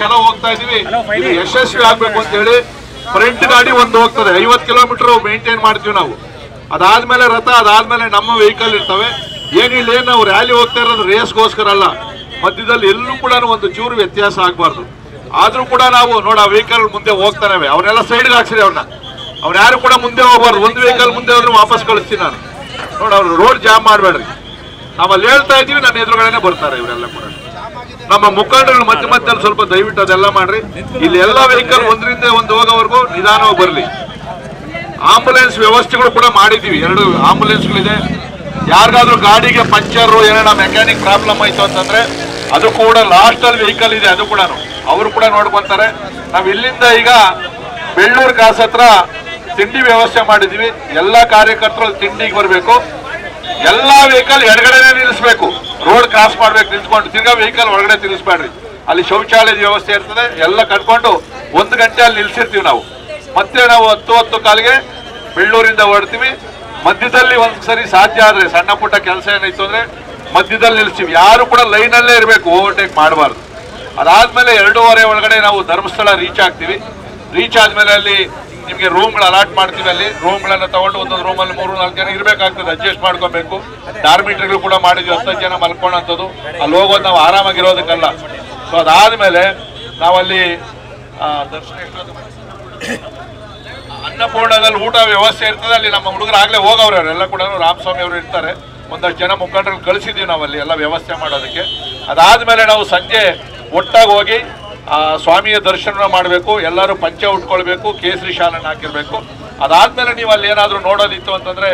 ಚಲೋ ಹೋಗ್ತಾ ಇದೀವಿ, ಇದು ಯಶಸ್ವಿ ಆಗ್ಬೇಕು ಅಂತ ಹೇಳಿ ಫ್ರಂಟ್ ಗಾಡಿ ಒಂದು ಹೋಗ್ತದೆ 50 ಕಿಲೋಮೀಟರ್ ಮೇಂಟೈನ್ ಮಾಡ್ತೀವಿ ನಾವು. ಅದಾದ್ಮೇಲೆ ರಥ, ಅದಾದ್ಮೇಲೆ ನಮ್ಮ ವೆಹಿಕಲ್ ಇರ್ತವೆ. ಏನಿಲ್ಲ, ನಾವು ರ್ಯಾಲಿ ಹೋಗ್ತಾ ಇರೋದು ರೇಸ್ಗೋಸ್ಕರ ಅಲ್ಲ, ಮಧ್ಯದಲ್ಲಿ ಎಲ್ಲೂ ಕೂಡ ಒಂದು ಚೂರು ವ್ಯತ್ಯಾಸ ಆಗಬಾರ್ದು. ಆದ್ರೂ ಕೂಡ ನಾವು ನೋಡ ವೆಹಿಕಲ್ ಮುಂದೆ ಹೋಗ್ತಾನೆ, ಅವನ್ನೆಲ್ಲ ಸೈಡ್ಗೆ ಹಾಕ್ಸಿರಿ, ಅವ್ರು ಯಾರು ಕೂಡ ಮುಂದೆ ಹೋಗ್ಬಾರ್ದು. ಒಂದು ವೆಹಿಕಲ್ ಮುಂದೆ ಹೋದ್ರೆ ವಾಪಸ್ ಕಳಿಸ್ತೀನಿ ನಾನು. ನೋಡಿ, ಅವ್ರು ರೋಡ್ ಜಾಮ್ ಮಾಡಬೇಡ್ರಿ, ನಾವು ಅಲ್ಲಿ ಹೇಳ್ತಾ ಇದ್ದೀವಿ, ನನ್ನ ಎದುರುಗಡೆನೆ ಬರ್ತಾರೆ ಇವರೆಲ್ಲ ಕೂಡ. ನಮ್ಮ ಮುಖಂಡರು ಮಧ್ಯದಲ್ಲಿ ಸ್ವಲ್ಪ ದಯವಿಟ್ಟು ಅದೆಲ್ಲ ಮಾಡ್ರಿ. ಇಲ್ಲಿ ಎಲ್ಲ ವೆಹಿಕಲ್ ಒಂದರಿಂದ ಒಂದು ಹೋಗೋವರೆಗೂ ನಿಧಾನವಾಗಿ ಬರಲಿ. ಆಂಬುಲೆನ್ಸ್ ವ್ಯವಸ್ಥೆಗಳು ಕೂಡ ಮಾಡಿದ್ದೀವಿ, 2 ಆಂಬುಲೆನ್ಸ್ಗಳಿದೆ. ಯಾರಿಗಾದ್ರೂ ಗಾಡಿಗೆ ಪಂಚರ್ ಏನಾರ ಮೆಕ್ಯಾನಿಕ್ ಪ್ರಾಬ್ಲಮ್ ಆಯ್ತು ಅಂತಂದ್ರೆ ಅದು ಕೂಡ ಲಾಸ್ಟ್ ಅಲ್ಲಿ ವೆಹಿಕಲ್ ಇದೆ, ಅದು ಕೂಡ ಅವರು ಕೂಡ ನೋಡ್ಕೊಂತಾರೆ. ನಾವು ಇಲ್ಲಿಂದ ಈಗ ಬೆಳ್ಳೂರು ಕ್ರಾಸ್ ಹತ್ರ ತಿಂಡಿ ವ್ಯವಸ್ಥೆ ಮಾಡಿದೀವಿ. ಎಲ್ಲಾ ಕಾರ್ಯಕರ್ತರು ತಿಂಡಿಗೆ ಬರಬೇಕು. ಎಲ್ಲಾ ವೆಹಿಕಲ್ ಎಡಗಡೆನೆ ನಿಲ್ಲಿಸಬೇಕು, ರೋಡ್ ಕ್ರಾಸ್ ಮಾಡ್ಬೇಕು ನಿಲ್ಸ್ಕೊಂಡು. ತಿರ್ಗಾ ವೆಹಿಕಲ್ ಹೊರಗಡೆ ತಿನ್ನಿಸ್ಬೇಡ್ರಿ. ಅಲ್ಲಿ ಶೌಚಾಲಯದ ವ್ಯವಸ್ಥೆ ಇರ್ತದೆ, ಎಲ್ಲ ಕಟ್ಕೊಂಡು 1 ಗಂಟೆ ಅಲ್ಲಿ ನಿಲ್ಸಿರ್ತೀವಿ ನಾವು. ಮತ್ತೆ ನಾವು 10 ಕಾಲಿಗೆ ಬೆಳ್ಳೂರಿಂದ ಹೊರಡ್ತೀವಿ. ಮಧ್ಯದಲ್ಲಿ ಒಂದ್ಸರಿ ಸಾಧ್ಯ ಆದ್ರೆ ಸಣ್ಣ ಪುಟ್ಟ ಕೆಲಸ ಏನಾಯ್ತು ಅಂದ್ರೆ ಮಧ್ಯದಲ್ಲಿ ನಿಲ್ಸ್ತೀವಿ. ಯಾರು ಕೂಡ ಲೈನಲ್ಲೇ ಇರಬೇಕು, ಓವರ್ಟೇಕ್ ಮಾಡಬಾರ್ದು. ಅದಾದ್ಮೇಲೆ 2:30 ಒಳಗಡೆ ನಾವು ಧರ್ಮಸ್ಥಳ ರೀಚ್ ಆಗ್ತೀವಿ. ರೀಚ್ ಆದ್ಮೇಲೆ ಅಲ್ಲಿ ನಿಮಗೆ ರೂಮ್ಗಳು ಅಲಾಟ್ ಮಾಡ್ತೀವಿ. ಅಲ್ಲಿ ರೂಮ್ಗಳನ್ನ ತಗೊಂಡು ಒಂದೊಂದು ರೂಮಲ್ಲಿ 3-4 ಜನ ಇರಬೇಕಾಗ್ತದೆ, ಅಡ್ಜಸ್ಟ್ ಮಾಡ್ಕೋಬೇಕು. ಡಾರ್ಮಿಟ್ರಿಗಳು ಕೂಡ ಮಾಡಿದ್ವಿ, 10 ಜನ ಮಲ್ಕೊಳ್ಳೋಂಥದ್ದು. ಅಲ್ಲಿ ಹೋಗೋದು ನಾವು ಆರಾಮಾಗಿರೋದಕ್ಕಲ್ಲ. ಸೊ ಅದಾದ್ಮೇಲೆ ನಾವಲ್ಲಿ ಅನ್ನಪೂರ್ಣದಲ್ಲಿ ಊಟ ವ್ಯವಸ್ಥೆ ಇರ್ತದೆ. ಅಲ್ಲಿ ನಮ್ಮ ಹುಡುಗರು ಆಗ್ಲೇ ಹೋಗವ್ರೆ, ಅವರೆಲ್ಲ ಕೂಡ ರಾಮಸ್ವಾಮಿ ಅವರು ಇರ್ತಾರೆ. ಒಂದಷ್ಟು ಜನ ಮುಖಂಡರು ಕಳಿಸಿದ್ದೀವಿ ನಾವಲ್ಲಿ ಎಲ್ಲ ವ್ಯವಸ್ಥೆ ಮಾಡೋದಕ್ಕೆ. ಅದಾದ್ಮೇಲೆ ನಾವು ಸಂಜೆ ಒಟ್ಟಾಗಿ ಹೋಗಿ ಸ್ವಾಮಿಯ ದರ್ಶನ ಮಾಡಬೇಕು. ಎಲ್ಲರೂ ಪಂಚೆ ಉಟ್ಕೊಳ್ಬೇಕು, ಕೇಸರಿ ಶಾಲನ್ನು ಹಾಕಿರ್ಬೇಕು. ಅದಾದ್ಮೇಲೆ ನೀವು ಅಲ್ಲಿ ಏನಾದರೂ ನೋಡೋದಿತ್ತು ಅಂತಂದ್ರೆ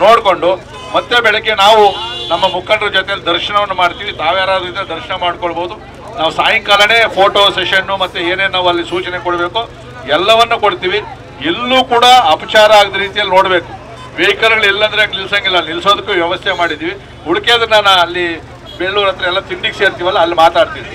ನೋಡಿಕೊಂಡು ಮತ್ತೆ ಬೆಳಗ್ಗೆ ನಾವು ನಮ್ಮ ಮುಖಂಡರ ಜೊತೆಲಿ ದರ್ಶನವನ್ನು ಮಾಡ್ತೀವಿ. ತಾವ್ಯಾರಾದ್ರೂ ಇದ್ರೆ ದರ್ಶನ ಮಾಡ್ಕೊಳ್ಬೋದು. ನಾವು ಸಾಯಂಕಾಲನೇ ಫೋಟೋ ಸೆಷನ್ನು ಮತ್ತೆ ಏನೇನು ನಾವು ಅಲ್ಲಿ ಸೂಚನೆ ಕೊಡಬೇಕು ಎಲ್ಲವನ್ನು ಕೊಡ್ತೀವಿ. ಎಲ್ಲೂ ಕೂಡ ಅಪಚಾರ ಆಗದ ರೀತಿಯಲ್ಲಿ ನೋಡಬೇಕು. ವೆಹಿಕಲ್ಗಳು ಎಲ್ಲಂದ್ರೆ ನಿಲ್ಸಂಗಿಲ್ಲ, ನಿಲ್ಸೋದಕ್ಕೂ ವ್ಯವಸ್ಥೆ ಮಾಡಿದ್ವಿ. ಉಳ್ಕೆದು ನಾನು ಅಲ್ಲಿ ಬೆಳ್ಳೂರು ಹತ್ರ ಎಲ್ಲ ತಿಂಡಿಗೆ ಸೇರ್ತೀವಲ್ಲ ಅಲ್ಲಿ ಮಾತಾಡ್ತೀನಿ.